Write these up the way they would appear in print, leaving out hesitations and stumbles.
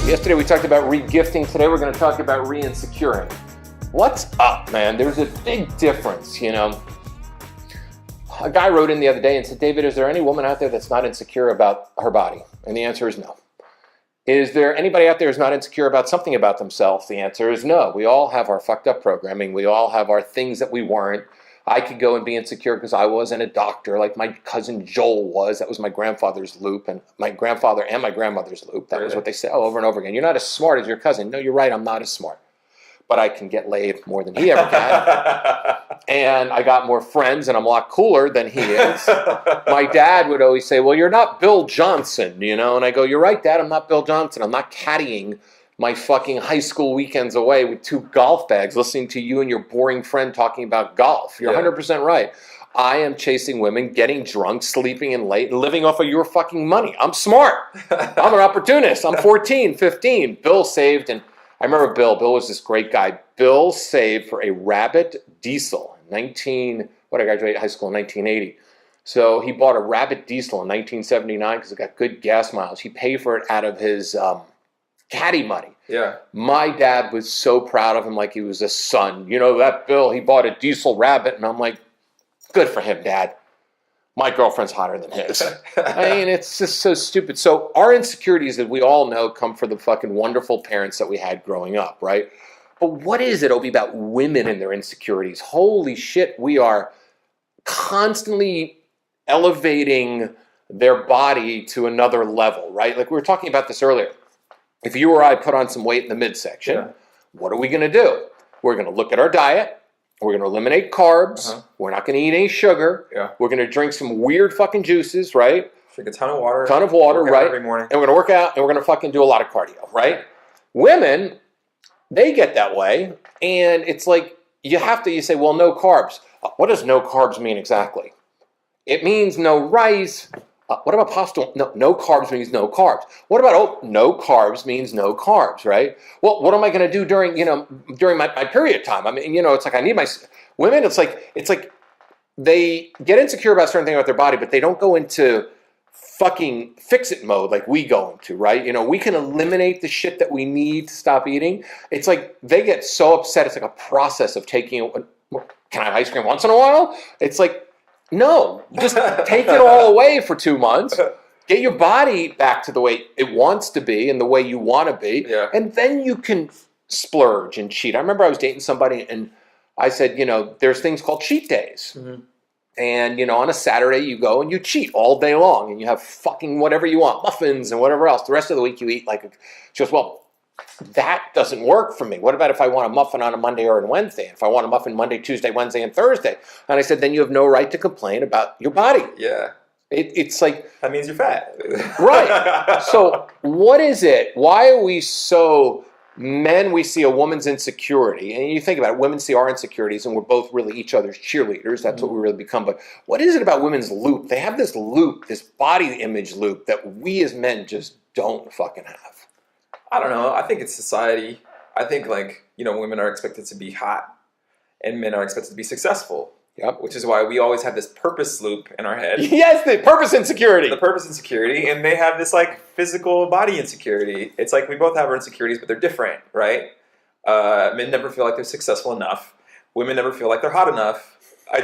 Yesterday we talked about re-gifting. Today we're going to talk about re-insecuring. What's up, man? There's a big difference, you know. A guy wrote in the other day and said, David, is there any woman out there that's not insecure about her body? And the answer is no. Is there anybody out there who's not insecure about something about themselves? The answer is no. We all have our fucked up programming. We all have our things that we weren't. I could go and be insecure because I wasn't a doctor like my cousin Joel was. That was my grandfather's loop, and my grandfather and my grandmother's loop. That was what they said over and over again. You're not as smart as your cousin. No, you're right, I'm not as smart. But I can get laid more than he ever can. And I got more friends, and I'm a lot cooler than he is. My dad would always say, well, you're not Bill Johnson, you know? And I go, you're right, Dad, I'm not Bill Johnson. I'm not caddying my fucking high school weekends away with 2 golf bags, listening to you and your boring friend talking about golf. You're 100% right. I am chasing women, getting drunk, sleeping in late, and living off of your fucking money. I'm smart. I'm an opportunist. I'm 14, 15. Bill saved, and I remember Bill. Bill was this great guy. Bill saved for a Rabbit diesel I graduated high school in 1980. So he bought a Rabbit diesel in 1979 because it got good gas mileage. He paid for it out of his caddy money. Yeah. My dad was so proud of him like he was a son. You know, that Bill, he bought a diesel Rabbit, and I'm like, good for him, Dad. My girlfriend's hotter than his. I mean, it's just so stupid. So our insecurities that we all know come from the fucking wonderful parents that we had growing up, right? But what is it, Obi, about women and their insecurities? Holy shit, we are constantly elevating their body to another level, right? Like we were talking about this earlier. If you or I put on some weight in the midsection, what are we going to do? We're going to look at our diet. We're going to eliminate carbs. We're not going to eat any sugar. We're going to drink some weird fucking juices, right? Drink a ton of water. Right? Every morning. And we're going to work out, and we're going to fucking do a lot of cardio, right? Women, they get that way, and it's like you say, well, no carbs. What does no carbs mean exactly? It means no rice. What about pasta? No carbs means no carbs. What about, no carbs means no carbs, right? Well, what am I going to do during my period time? I mean, it's like I need my women. It's like they get insecure about certain things about their body, but they don't go into fucking fix it mode like we go into, right? We can eliminate the shit that we need to stop eating. It's like they get so upset. It's like a process of taking. Can I have ice cream once in a while? It's like, no, just take it all away for 2 months. Get your body back to the way it wants to be and the way you want to be. Yeah. And then you can splurge and cheat. I remember I was dating somebody and I said, there's things called cheat days. Mm-hmm. And, on a Saturday you go and you cheat all day long and you have fucking whatever you want, muffins and whatever else. The rest of the week you eat she goes, well, that doesn't work for me. What about if I want a muffin on a Monday or a Wednesday? If I want a muffin Monday, Tuesday, Wednesday, and Thursday? And I said, then you have no right to complain about your body. Yeah. It's like... That means you're fat. Right. So what is it? Why are we so... Men, we see a woman's insecurity. And you think about it, women see our insecurities, and we're both really each other's cheerleaders. That's what we really become. But what is it about women's loop? They have this loop, this body image loop that we as men just don't fucking have. I don't know. I think it's society. I think women are expected to be hot and men are expected to be successful. Yep. Which is why we always have this purpose loop in our head. Yes, the purpose insecurity. The purpose insecurity. And they have this physical body insecurity. It's like we both have our insecurities, but they're different, right? Men never feel like they're successful enough. Women never feel like they're hot enough. I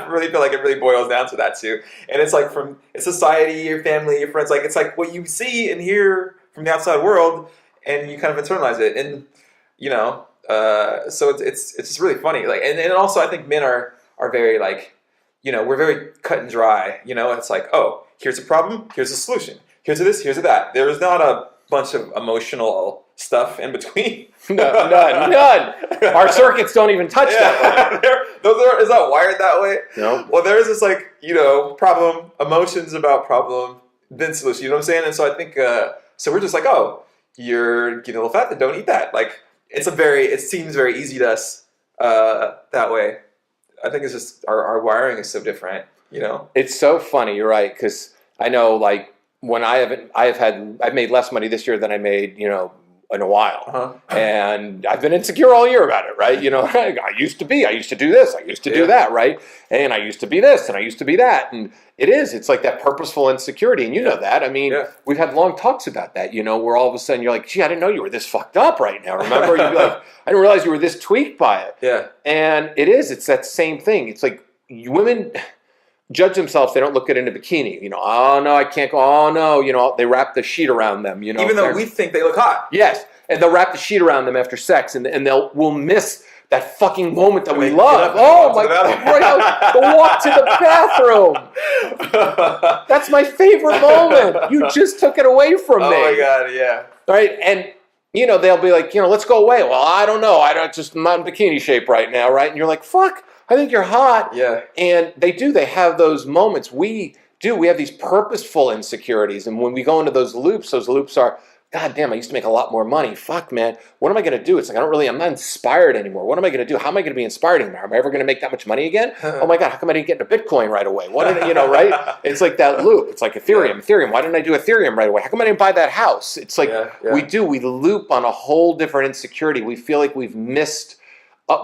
really feel like it really boils down to that too. And it's like from society, your family, your friends, it's like what you see and hear from the outside world, and you kind of internalize it, and so it's just really funny. And also I think men are very we're very cut and dry. It's like, oh, here's a problem, here's a solution, here's a this, here's a that. There is not a bunch of emotional stuff in between. None. Our circuits don't even touch that way. Is that wired that way? No. Well, there's this problem, emotions about problem, then solution. You know what I'm saying? And so I think. So we're just like, oh, you're getting a little fat, then don't eat that. It seems very easy to us that way. I think it's just our wiring is so different, It's so funny, you're right, because I know when I've made less money this year than I made, in a while. And I've been insecure all year about it, right? You know, I used to do this, I used to do that, right? And I used to be this, and I used to be that. And it's like that purposeful insecurity. And you know that. I mean, we've had long talks about that, you know, where all of a sudden you're like, gee, I didn't know you were this fucked up right now. Remember? You'd be like, I didn't realize you were this tweaked by it. Yeah. And it's that same thing. It's like women judge themselves. They don't look good in a bikini. You know, oh no, I can't go. Oh no, you know, they wrap the sheet around them. You know, even though we think they look hot. Yes, and they'll wrap the sheet around them after sex, and we'll miss that fucking moment that we love. Oh my God, right out, the walk to the bathroom. That's my favorite moment. You just took it away from me. Oh my God, yeah. Right, and you know they'll be like, you know, let's go away. Well, I don't know. I'm not in bikini shape right now, right? And you're like, fuck. I think you're hot. Yeah. And they have those moments. We have these purposeful insecurities. And when we go into those loops are, God damn, I used to make a lot more money. Fuck, man. What am I going to do? It's like, I'm not inspired anymore. What am I going to do? How am I going to be inspired anymore? Am I ever going to make that much money again? Oh my God, how come I didn't get into Bitcoin right away? You know, right? It's like that loop. It's like Ethereum. Why didn't I do Ethereum right away? How come I didn't buy that house? It's like we loop on a whole different insecurity. We feel like we've missed.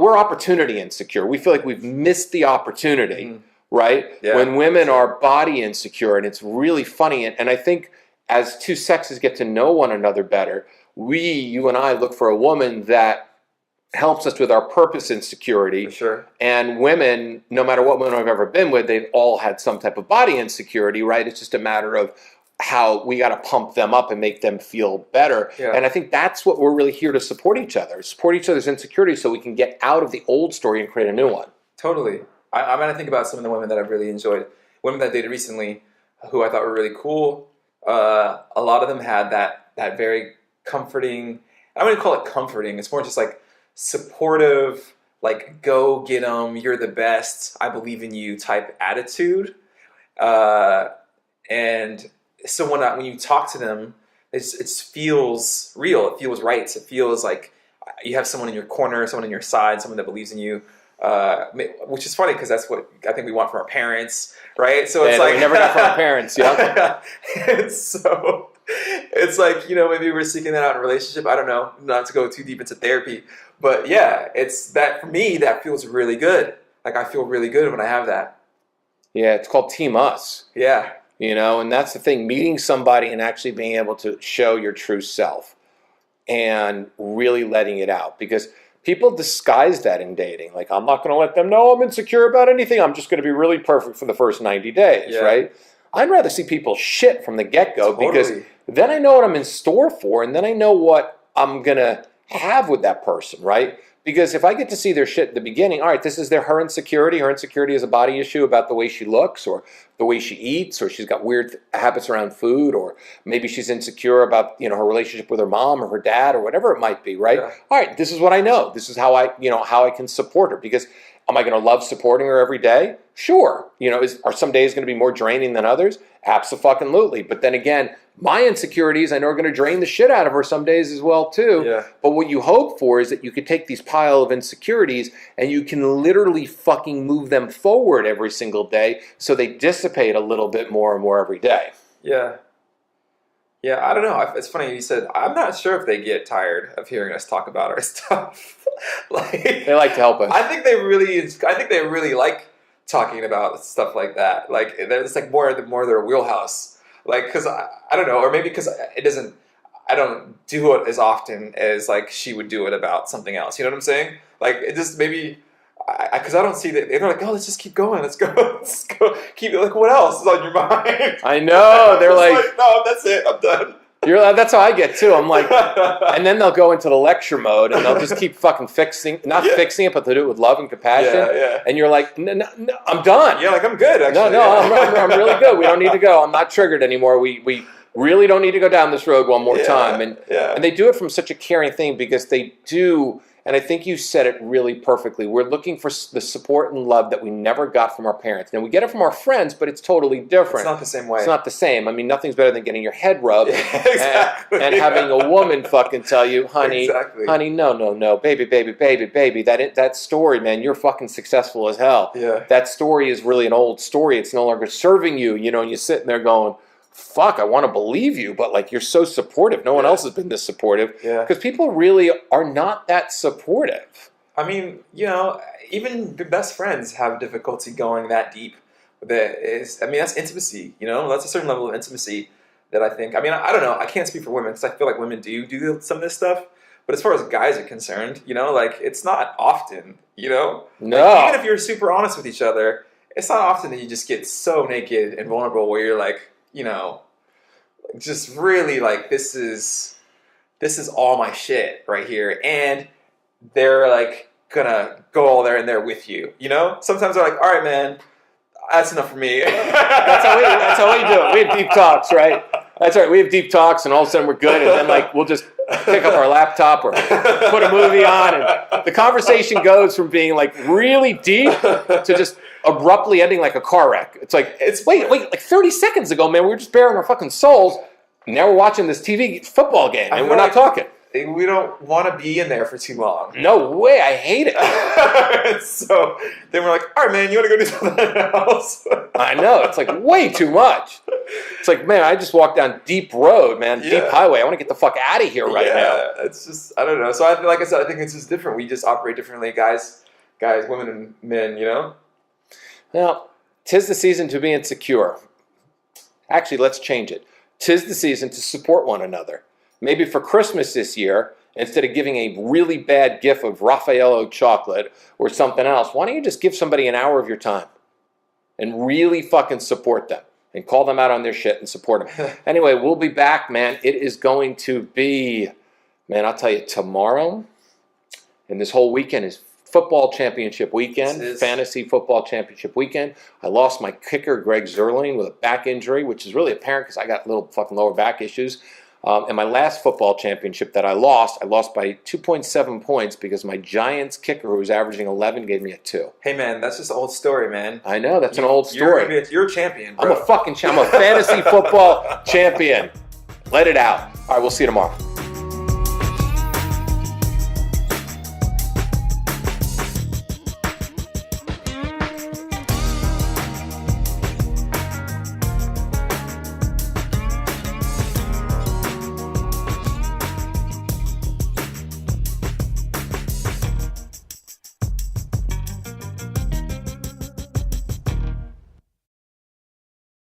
We're opportunity insecure. We feel like we've missed the opportunity, right? Yeah, when women are body insecure, and it's really funny. And I think as two sexes get to know one another better, you and I look for a woman that helps us with our purpose insecurity. For sure. And women, no matter what women I've ever been with, they've all had some type of body insecurity, right? It's just a matter of how we got to pump them up and make them feel better. Yeah. And I think that's what we're really here to support each other's insecurities so we can get out of the old story and create a new one. Totally. I mean, I think about some of the women that I've really enjoyed. Women that I dated recently who I thought were really cool. A lot of them had that very comforting, I wouldn't call it comforting, it's more just like supportive, like go get them, you're the best, I believe in you type attitude. And so when you talk to them, it feels real. It feels right. It feels like you have someone in your corner, someone in your side, someone that believes in you. Which is funny because that's what I think we want from our parents, right? So it's like we never got from our parents, yeah. So it's like, you know, maybe we're seeking that out in a relationship. I don't know, not to go too deep into therapy, but yeah, it's that for me that feels really good. Like I feel really good when I have that. Yeah, it's called Team Us. Yeah. You know, and that's the thing, meeting somebody and actually being able to show your true self and really letting it out. Because people disguise that in dating. Like, I'm not going to let them know I'm insecure about anything. I'm just going to be really perfect for the first 90 days, right? I'd rather see people shit from the get-go because then I know what I'm in store for and then I know what I'm going to have with that person, right? Because if I get to see their shit at the beginning, all right, this is her insecurity. Her insecurity is a body issue about the way she looks or the way she eats, or she's got weird habits around food, or maybe she's insecure about, you know, her relationship with her mom or her dad or whatever it might be, right? Yeah. All right, this is what I know. This is how I can support her. Because am I going to love supporting her every day? Sure. You know, are some days going to be more draining than others? Abso-fucking-lutely. But then again, my insecurities I know are going to drain the shit out of her some days as well too. Yeah. But what you hope for is that you could take these pile of insecurities and you can literally fucking move them forward every single day so they dissipate a little bit more and more every day. Yeah. Yeah, I don't know. It's funny you said, I'm not sure if they get tired of hearing us talk about our stuff. They like to help us. I think they really like talking about stuff like that. Like it's like more their wheelhouse. Like, because I don't know, or maybe because I don't do it as often as like she would do it about something else. You know what I'm saying? Like it just maybe because I don't see that they're like, oh, let's just keep going, let's go, keep like what else is on your mind? I know they're like, no, that's it, I'm done. That's how I get too. I'm like, and then they'll go into the lecture mode and they'll just keep fucking fixing it, but they'll do it with love and compassion. Yeah. And you're like, no, I'm done. Yeah, like I'm good. Actually. I'm really good. We don't need to go. I'm not triggered anymore. We really don't need to go down this road one more time. And they do it from such a caring thing because they do. And I think you said it really perfectly. We're looking for the support and love that we never got from our parents. Now, we get it from our friends, but it's totally different. It's not the same way. It's not the same. I mean, nothing's better than getting your head rubbed and yeah. having a woman fucking tell you, honey, no, baby, that story, man, you're fucking successful as hell. Yeah. That story is really an old story. It's no longer serving you, you know, and you're sitting there going, fuck, I want to believe you, but like you're so supportive. No one else has been this supportive. Yeah. Because people really are not that supportive. I mean, even the best friends have difficulty going that deep. That's intimacy, That's a certain level of intimacy that I think, I don't know, I can't speak for women because I feel like women do some of this stuff. But as far as guys are concerned, it's not often, No. Like, even if you're super honest with each other, it's not often that you just get so naked and vulnerable where you're like, just really like, this is all my shit right here. And they're like gonna go all there and there with you, Sometimes they're like, all right, man, that's enough for me. That's how we do it. We have deep talks, right? That's right. We have deep talks, and all of a sudden we're good, and then like we'll just pick up our laptop or put a movie on, and the conversation goes from being like really deep to just abruptly ending like a car wreck. It's like wait, like 30 seconds ago, man, we were just bearing our fucking souls. Now we're watching this TV football game, and we're not talking. We don't want to be in there for too long. No way, I hate it. So then we're like, all right, man, you want to go do something else? I know, it's like way too much. It's like, man, I just walked down deep road, man, deep highway. I want to get the fuck out of here right now. It's just, I don't know. So like I said, I think it's just different. We just operate differently, guys, women, and men, Now, 'tis the season to be insecure. Actually, let's change it. 'Tis the season to support one another. Maybe for Christmas this year, instead of giving a really bad gift of Raffaello chocolate or something else, why don't you just give somebody an hour of your time and really fucking support them and call them out on their shit and support them. Anyway, we'll be back, man. It is going to be, man, I'll tell you, tomorrow and this whole weekend is football championship weekend, fantasy football championship weekend. I lost my kicker, Greg Zerling, with a back injury, which is really apparent because I got little fucking lower back issues. And my last football championship that I lost by 2.7 points because my Giants kicker, who was averaging 11, gave me a 2. Hey, man, that's just an old story, man. I know, that's an old story. You're a champion, bro. I'm a fantasy football champion. Let it out. All right, we'll see you tomorrow.